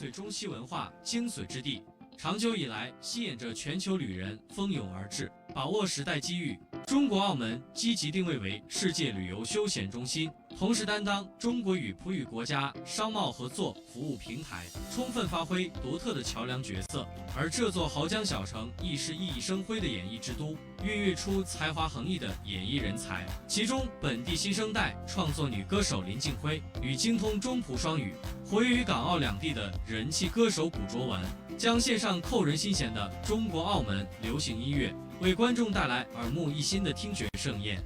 最中西文化精髓之地，长久以来吸引着全球旅人蜂拥而至。把握时代机遇，中国澳门积极定位为世界旅游休闲中心，同时担当中国与葡语国家商贸合作服务平台，充分发挥独特的桥梁角色。而这座濠江小城亦是熠熠生辉的演艺之都，孕育出才华横溢的演艺人才。其中，本地新生代创作女歌手林静辉与精通中葡双语、活跃于港澳两地的人气歌手古卓文，将献上扣人心弦的中国澳门流行音乐，为观众带来耳目一新的听觉盛宴。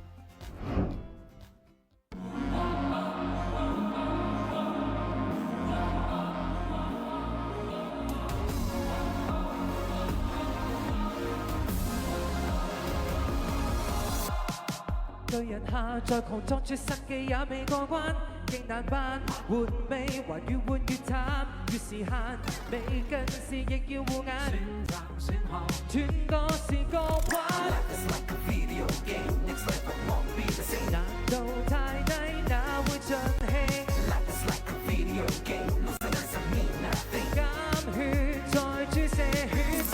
巨人下再狂撞出神技也未過關，勁彈班換味還越換越淡，越是限未近視亦要護眼，斷個是個彎。難度太低哪會盡興？減血再注射血清，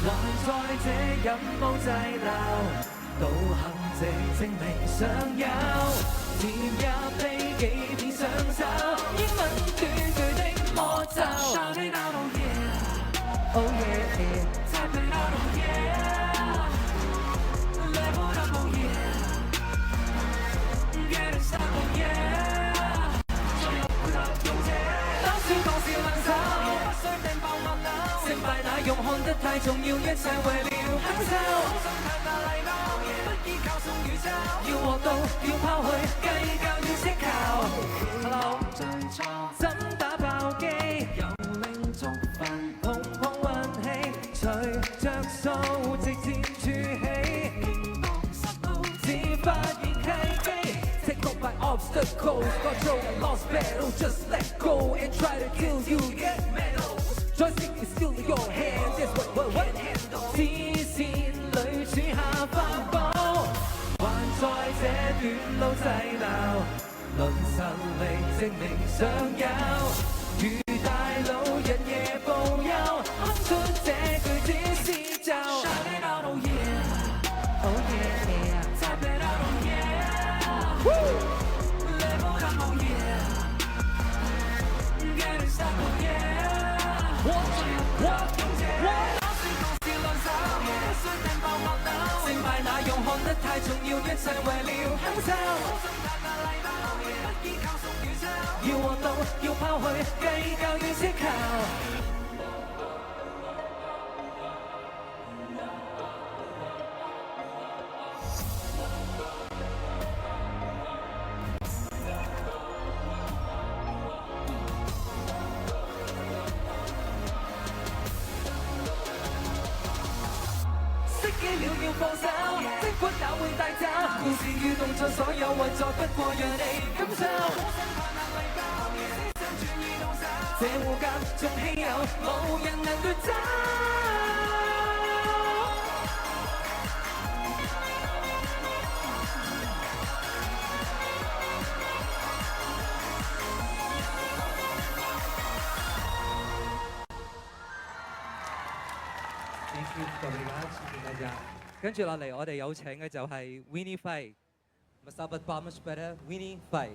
還在這飲霧滯留。道行這證明尚有，漸入飛機片上手，英文短句的魔咒。Shout it out, oh yeah, oh yeah, type it out, oh yeah, level it up, oh yeah, get it started, oh yeah， 最後配合勇者，當小講笑兩手，不需掟爆物腦，成敗那用看得太重要，一切為了享受。要獲到，要拋去，計較要識靠。Hello， 怎打爆機？由零觸分，碰碰運氣，隨着數直漸儲起。只發現契機 ，take off by obstacles, got your lost battle, just let go and try to kill you, get medals. Joystick is still in your hand, that's what handle. 視線裏處下發光。在這段路滯留，論實力證明尚有，如大老人夜報休，哼出這句子是就。Shout it out, oh yeah, oh yeah, type it out, oh yeah, level up, oh yeah, get it started, oh yeah， 我勇者，當時同時兩手，不需掟爆物腦，成敗那樣看得太重要，一切為了享受。不依靠屬與嘲，要獲到，要拋去，計較要識靠。熄機了要放手，即管也會帶走。故事與動作，所有運作不過讓你感受。這護甲仲稀有，無人能奪走。跟住落嚟，我哋有請嘅就係 Winnie Fei。Masabat Bamas Better Winnie Fei。